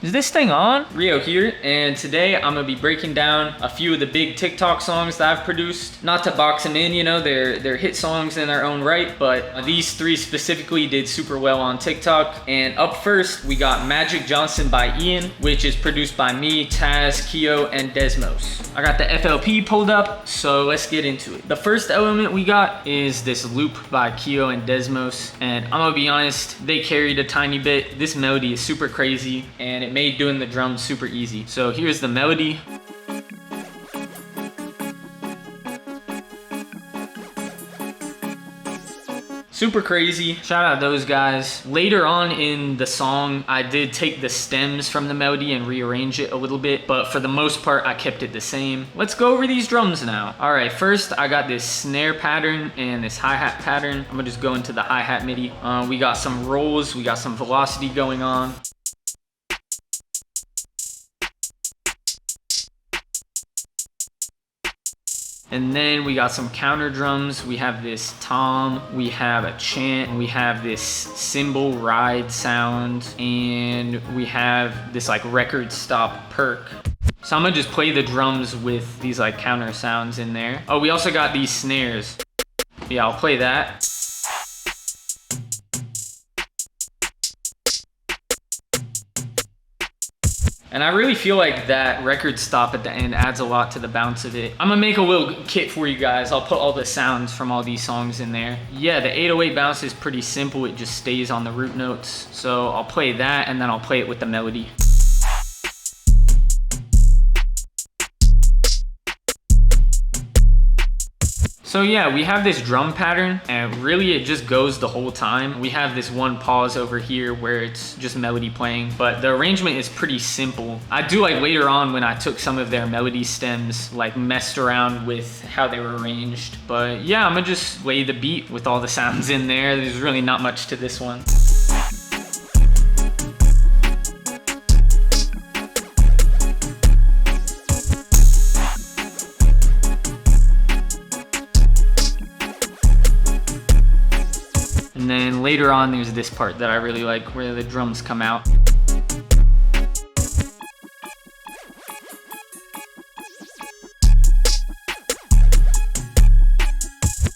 Is this thing on? Rio here, and today I'm gonna be breaking down a few of the big TikTok songs that I've produced. Not to box them in, you know, they're hit songs in their own right, but these three specifically did super well on TikTok. And up first, we got Magic Johnson by Ian, which is produced by me, Taz, Keo, and Desmos. I got the FLP pulled up, so let's get into it. The first element we got is this loop by Keo and Desmos, and I'm gonna be honest, they carried a tiny bit. This melody is super crazy, and it made doing the drums super easy. So here's the melody. Super crazy. Shout out those guys. Later on in the song, I did take the stems from the melody and rearrange it a little bit, but for the most part, I kept it the same. Let's go over these drums now. All right, first I got this snare pattern and this hi-hat pattern. I'm gonna just go into the hi-hat MIDI. We got some rolls, we got some velocity going on. And then we got some counter drums. We have this tom, we have a chant, we have this cymbal ride sound, and we have this like record stop perk. So I'm gonna just play the drums with these like counter sounds in there. Oh, we also got these snares. Yeah, I'll play that. And I really feel like that record stop at the end adds a lot to the bounce of it. I'm gonna make a little kit for you guys. I'll put all the sounds from all these songs in there. Yeah, the 808 bounce is pretty simple. It just stays on the root notes. So I'll play that and then I'll play it with the melody. So yeah, we have this drum pattern and really it just goes the whole time. We have this one pause over here where it's just melody playing, but the arrangement is pretty simple. I do like later on when I took some of their melody stems, like messed around with how they were arranged. But yeah, I'm gonna just lay the beat with all the sounds in there. There's really not much to this one. And then later on, there's this part that I really like where the drums come out.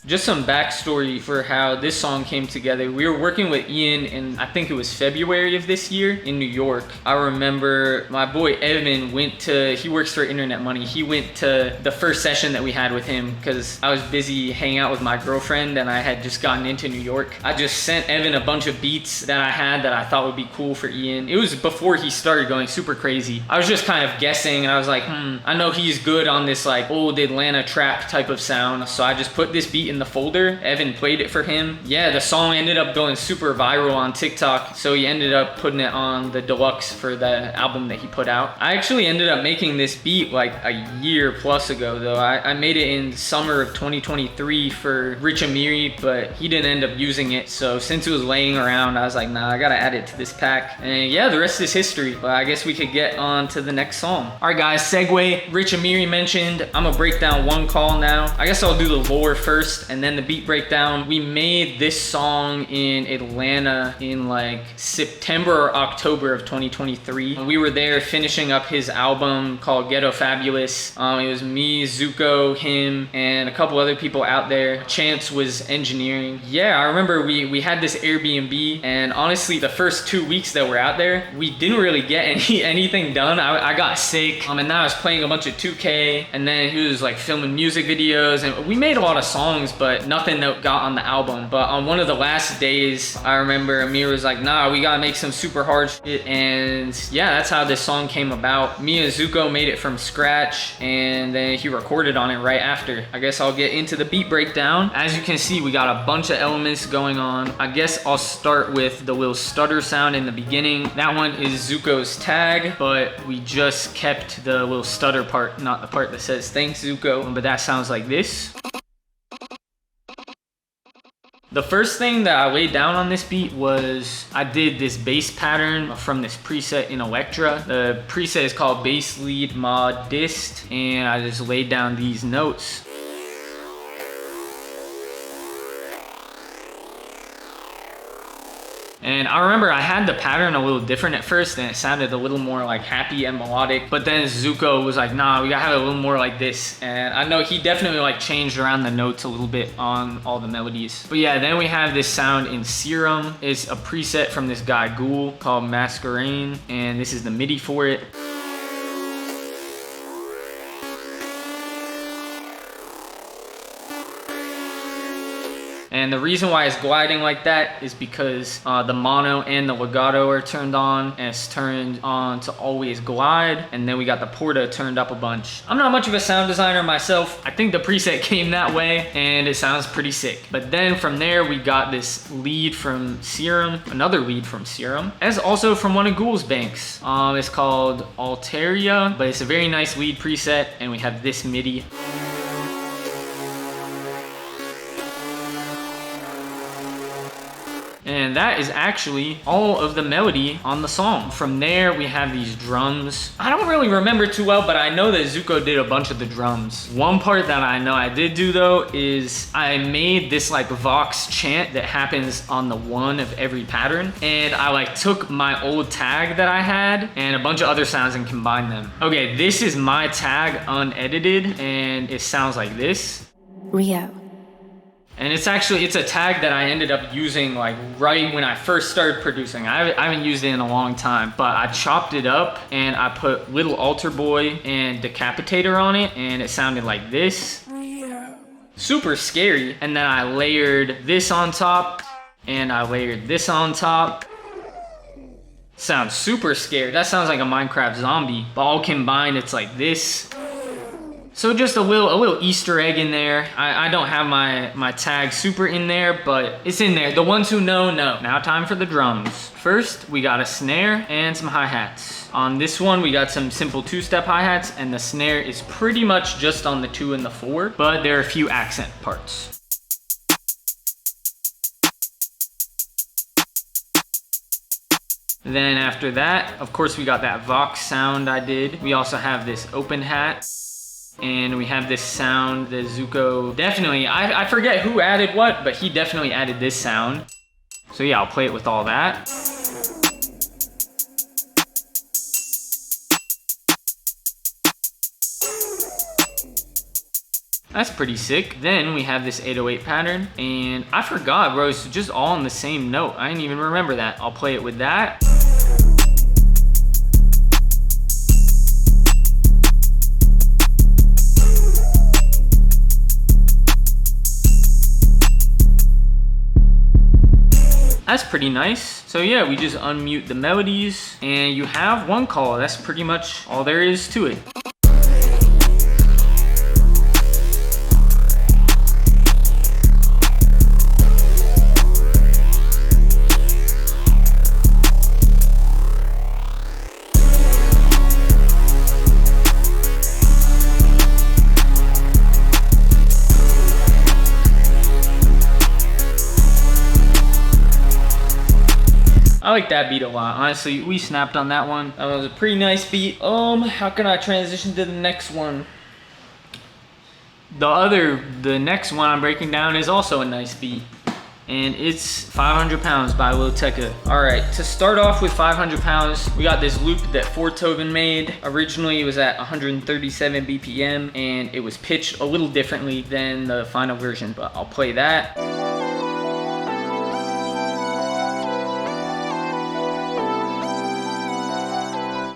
Just some backstory for how this song came together. We were working with Ian in, I think it was February of this year in New York. I remember my boy Evan he works for Internet Money. He went to the first session that we had with him because I was busy hanging out with my girlfriend and I had just gotten into New York. I just sent Evan a bunch of beats that I had that I thought would be cool for Ian. It was before he started going super crazy. I was just kind of guessing and I was like, I know he's good on this like old Atlanta trap type of sound. So I just put this beat in the folder. Evan played it for him. Yeah, the song ended up going super viral on TikTok, so he ended up putting it on the deluxe for the album that he put out. I actually ended up making this beat like a year plus ago though. I made it in summer of 2023 for Rich Amiri, but he didn't end up using it. So since it was laying around, I was like, nah, I gotta add it to this pack. And yeah, the rest is history. But I guess we could get on to the next song. All right guys, segue. Rich Amiri mentioned. I'm gonna break down One Call now. I guess I'll do the lore first and then the beat breakdown. We made this song in Atlanta in like September or October of 2023. We were there finishing up his album called Ghetto Fabulous. It was me, Zuko, him, and a couple other people out there. Chance was engineering. Yeah, I remember we had this Airbnb, and honestly, the first 2 weeks that we're out there, we didn't really get anything done. I got sick, and then I was playing a bunch of 2K, and then he was like filming music videos, and we made a lot of songs, but nothing that got on the album. But on one of the last days, I remember Amir was like, nah, we gotta make some super hard shit. And yeah, that's how this song came about. Me and Zuko made it from scratch, and then he recorded on it right after. I guess I'll get into the beat breakdown. As you can see, we got a bunch of elements going on. I guess I'll start with the little stutter sound in the beginning. That one is Zuko's tag, but we just kept the little stutter part, not the part that says thanks Zuko, but that sounds like this. The first thing that I laid down on this beat was I did this bass pattern from this preset in Electra. The preset is called Bass Lead Mod Dist, and I just laid down these notes. And I remember I had the pattern a little different at first and it sounded a little more like happy and melodic. But then Zuko was like, nah, we gotta have it a little more like this. And I know he definitely like changed around the notes a little bit on all the melodies. But yeah, then we have this sound in Serum. It's a preset from this guy Ghoul called Masquerade. And this is the MIDI for it. And the reason why it's gliding like that is because the mono and the legato are turned on, and it's turned on to always glide. And then we got the porta turned up a bunch. I'm not much of a sound designer myself. I think the preset came that way and it sounds pretty sick. But then from there, we got this lead from Serum, another lead from Serum, as also from one of Ghoul's banks. It's called Alteria, but it's a very nice lead preset. And we have this MIDI. And that is actually all of the melody on the song. From there, we have these drums. I don't really remember too well, but I know that Zuko did a bunch of the drums. One part that I know I did do though is I made this like Vox chant that happens on the one of every pattern. And I like took my old tag that I had and a bunch of other sounds and combined them. Okay, this is my tag unedited and it sounds like this. Rio. And it's a tag that I ended up using like right when I first started producing. I haven't used it in a long time, but I chopped it up and I put Little Altar Boy and Decapitator on it and it sounded like this. Super scary. And then I layered this on top and I layered this on top. Sounds super scary. That sounds like a Minecraft zombie, but all combined it's like this. So just a little Easter egg in there. I don't have my tag super in there, but it's in there. The ones who know, know. Now time for the drums. First, we got a snare and some hi-hats. On this one, we got some simple two-step hi-hats, and the snare is pretty much just on the 2 and the 4, but there are a few accent parts. Then after that, of course, we got that Vox sound I did. We also have this open hat. And we have this sound that Zuko definitely, I forget who added what, but he definitely added this sound. So yeah, I'll play it with all that. That's pretty sick. Then we have this 808 pattern, and I forgot, bro, it's just all on the same note. I didn't even remember that. I'll play it with that. That's pretty nice. So yeah, we just unmute the melodies and you have one call. That's pretty much all there is to it. I like that beat a lot. Honestly, we snapped on that one. That was a pretty nice beat. How can I transition to the next one? The next one I'm breaking down is also a nice beat. And it's 500 Pounds by Lil Tecca. All right, to start off with 500 Pounds, we got this loop that Fortoven made. Originally, it was at 137 BPM, and it was pitched a little differently than the final version, but I'll play that.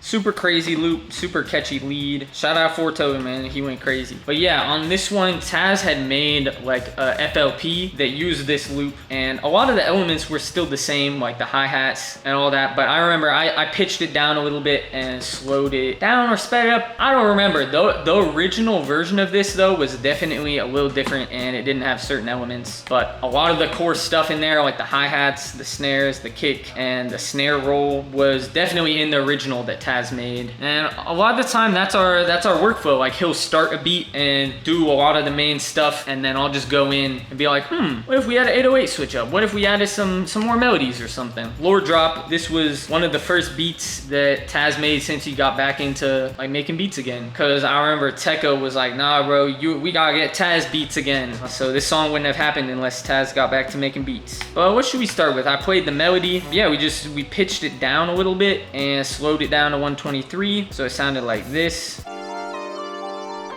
Super crazy loop, super catchy lead. Shout out Fortoven, man, he went crazy. But yeah, on this one, Taz had made like a FLP that used this loop, and a lot of the elements were still the same, like the hi-hats and all that, but I remember I pitched it down a little bit and slowed it down or sped it up. I don't remember. The original version of this though was definitely a little different and it didn't have certain elements, but a lot of the core stuff in there, like the hi-hats, the snares, the kick, and the snare roll was definitely in the original that Taz Taz made. And a lot of the time that's our workflow. Like he'll start a beat and do a lot of the main stuff, and then I'll just go in and be like, what if we had an 808 switch up? What if we added some more melodies or something? Lord Drop, this was one of the first beats that Taz made since he got back into like making beats again. Cause I remember Tekka was like, nah bro, we gotta get Taz beats again. So this song wouldn't have happened unless Taz got back to making beats. But what should we start with? I played the melody. Yeah, we pitched it down a little bit and slowed it down to 123. So it sounded like this.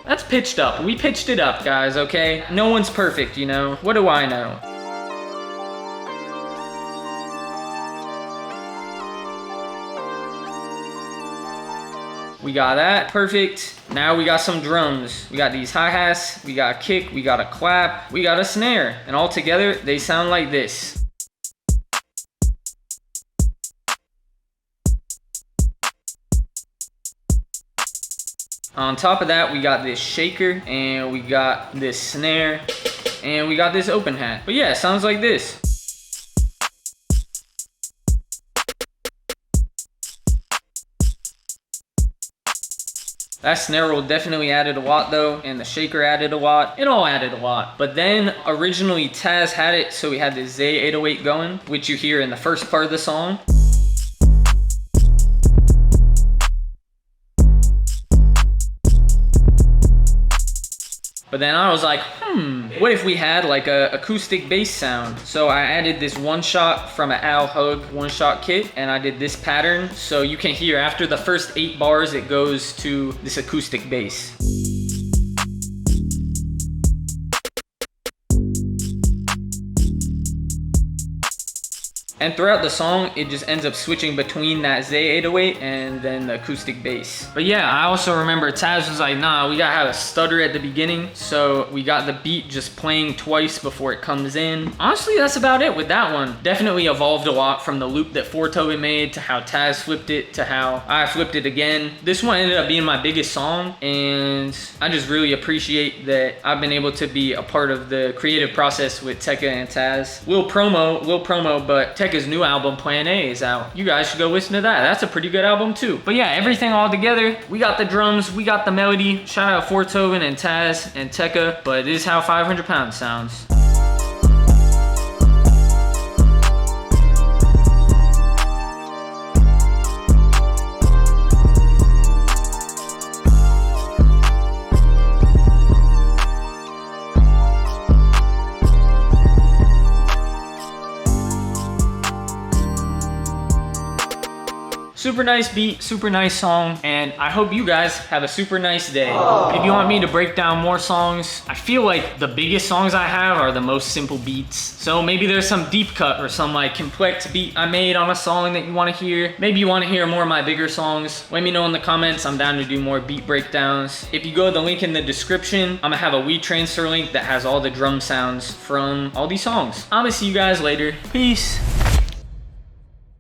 That's pitched up. We pitched it up, guys, okay? No one's perfect, you know? What do I know? We got that, perfect. Now we got some drums. We got these hi-hats, we got a kick, we got a clap, we got a snare. And all together, they sound like this. On top of that, we got this shaker, and we got this snare, and we got this open hat. But yeah, it sounds like this. That snare roll definitely added a lot though, and the shaker added a lot. It all added a lot. But then originally Taz had it, so we had this Zay 808 going, which you hear in the first part of the song. But then I was like, what if we had like a acoustic bass sound? So I added this one shot from an Al Hug one shot kit, and I did this pattern. So you can hear after the first 8 bars, it goes to this acoustic bass. And throughout the song, it just ends up switching between that Zay 808 and then the acoustic bass. But yeah, I also remember Taz was like, nah, we gotta have a stutter at the beginning. So we got the beat just playing twice before it comes in. Honestly, that's about it with that one. Definitely evolved a lot from the loop that 4-Tobin made to how Taz flipped it to how I flipped it again. This one ended up being my biggest song, and I just really appreciate that I've been able to be a part of the creative process with Tekka and Taz. Little promo, but Tekka's new album, Plan A, is out. You guys should go listen to that. That's a pretty good album too. But yeah, everything all together, we got the drums, we got the melody. Shout out 4-Tobin and Taz and Tekka, but this is how 500 pounds sounds. Super nice beat, super nice song, and I hope you guys have a super nice day. Aww. If you want me to break down more songs, I feel like the biggest songs I have are the most simple beats. So maybe there's some deep cut or some like complex beat I made on a song that you want to hear. Maybe you want to hear more of my bigger songs. Let me know in the comments. I'm down to do more beat breakdowns. If you go to the link in the description, I'm gonna have a WeTransfer link that has all the drum sounds from all these songs. I'm gonna see you guys later. Peace.